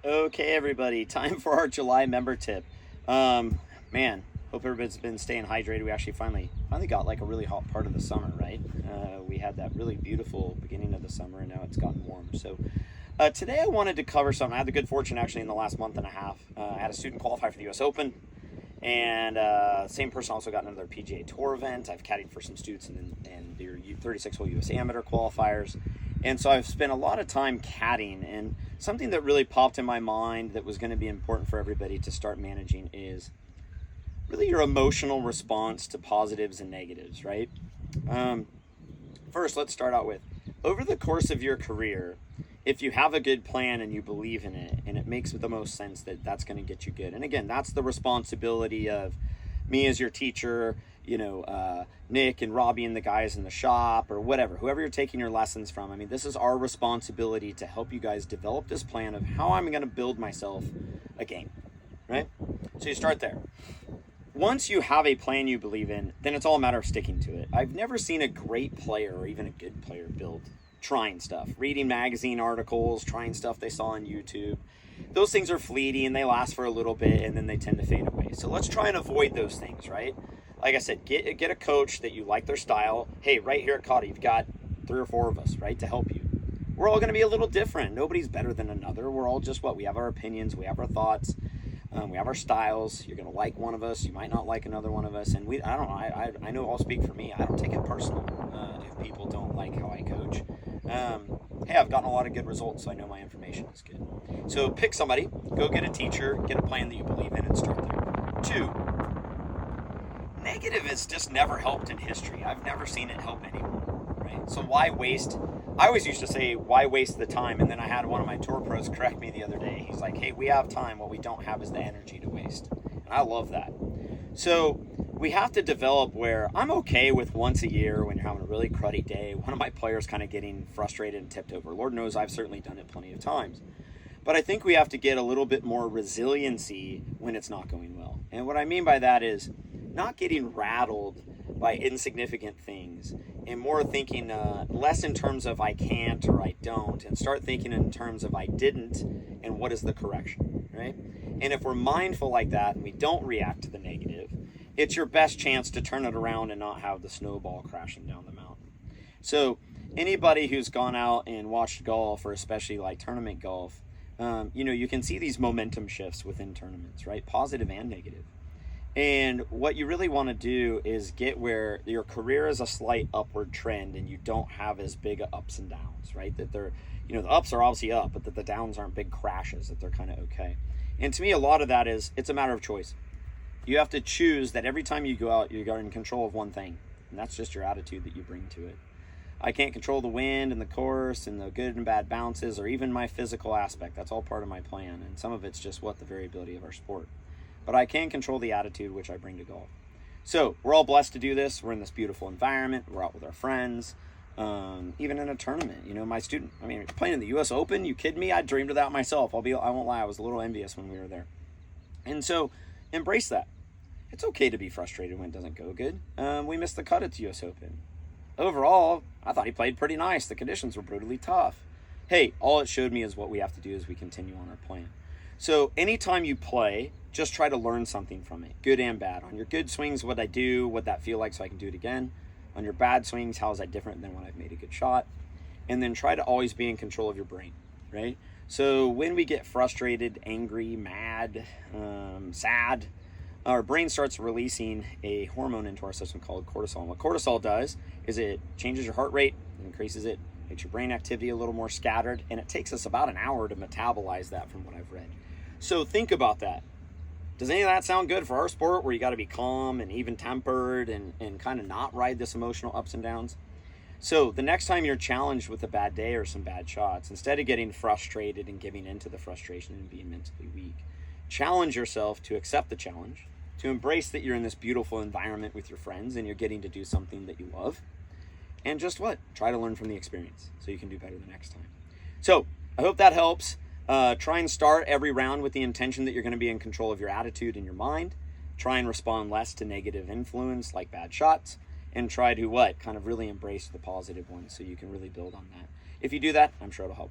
Okay, everybody, time for our July member tip. Man, hope everybody's been staying hydrated. We actually finally got like a really hot part of the summer, right? We had that really beautiful beginning of the summer, and now it's gotten warm. So today I wanted to cover something. I had the good fortune actually in the last month and a half. I had a student qualify for the U.S. Open, and same person also got another PGA Tour event. I've caddied for some students in their 36-hole U.S. Amateur qualifiers. And so I've spent a lot of time caddying, and something that really popped in my mind that was going to be important for everybody to start managing is really your emotional response to positives and negatives, right? Um, First, let's start out with over the course of your career, if you have a good plan and you believe in it and it makes the most sense, that's going to get you good. And again, that's the responsibility of me as your teacher, Nick and Robbie and the guys in the shop or whatever, whoever you're taking your lessons from. I mean, this is our responsibility to help you guys develop this plan of how I'm going to build myself a game, right? So you start there. Once you have a plan you believe in, then it's all a matter of sticking to it. I've never seen a great player or even a good player build trying stuff, reading magazine articles, trying stuff they saw on YouTube. Those things are fleeting and they last for a little bit and then they tend to fade away. So let's try and avoid those things, right? Like I said, get a coach that you like their style. Hey, right here at Kata, you've got 3 or 4 of us, right, to help you. We're all going to be a little different. Nobody's better than another. We're all just we have our opinions, we have our thoughts, we have our styles. You're going to like one of us, you might not like another one of us. And I don't know, I know I'll speak for me. I don't take it personal if people don't like how I coach. Hey, I've gotten a lot of good results, so I know my information is good. So pick somebody, go get a teacher, get a plan that you believe in, and start there. 2, negative has just never helped in history. I've never seen it help anyone, right? So why waste? I always used to say, why waste the time? And then I had one of my tour pros correct me the other day. He's like, hey, we have time. What we don't have is the energy to waste. And I love that. So we have to develop where I'm okay with once a year when you're having a really cruddy day, one of my players kind of getting frustrated and tipped over. Lord knows I've certainly done it plenty of times. But I think we have to get a little bit more resiliency when it's not going well. And what I mean by that is not getting rattled by insignificant things and more thinking less in terms of I can't or I don't, and start thinking in terms of I didn't and what is the correction, right? And if we're mindful like that and we don't react to the negative, it's your best chance to turn it around and not have the snowball crashing down the mountain. So anybody who's gone out and watched golf, or especially like tournament golf, you can see these momentum shifts within tournaments, right? Positive and negative. And what you really want to do is get where your career is a slight upward trend and you don't have as big ups and downs, right? That the ups are obviously up, but that the downs aren't big crashes, that they're kind of okay. And to me, a lot of that it's a matter of choice. You have to choose that every time you go out, you're in control of one thing, and that's just your attitude that you bring to it. I can't control the wind and the course and the good and bad bounces or even my physical aspect. That's all part of my plan, and some of it's just the variability of our sport. But I can control the attitude which I bring to golf. So we're all blessed to do this. We're in this beautiful environment. We're out with our friends, even in a tournament. My student, playing in the U.S. Open, you kidding me? I dreamed of that myself. I won't lie, I was a little envious when we were there. And so embrace that. It's okay to be frustrated when it doesn't go good. We missed the cut at the U.S. Open. Overall, I thought he played pretty nice. The conditions were brutally tough. Hey, all it showed me is what we have to do as we continue on our plan. So anytime you play, just try to learn something from it, good and bad. On your good swings, what I do, what that feel like so I can do it again. On your bad swings, how is that different than when I've made a good shot? And then try to always be in control of your brain, right? So when we get frustrated, angry, mad, sad, our brain starts releasing a hormone into our system called cortisol. And what cortisol does is it changes your heart rate, increases it, makes your brain activity a little more scattered, and it takes us about an hour to metabolize that from what I've read. So think about that. Does any of that sound good for our sport where you got to be calm and even-tempered and kind of not ride this emotional ups and downs? So the next time you're challenged with a bad day or some bad shots, instead of getting frustrated and giving into the frustration and being mentally weak, challenge yourself to accept the challenge, to embrace that you're in this beautiful environment with your friends and you're getting to do something that you love. And just try to learn from the experience so you can do better the next time. So I hope that helps. Try and start every round with the intention that you're going to be in control of your attitude and your mind. Try and respond less to negative influence like bad shots. And try to kind of really embrace the positive ones so you can really build on that. If you do that, I'm sure it'll help.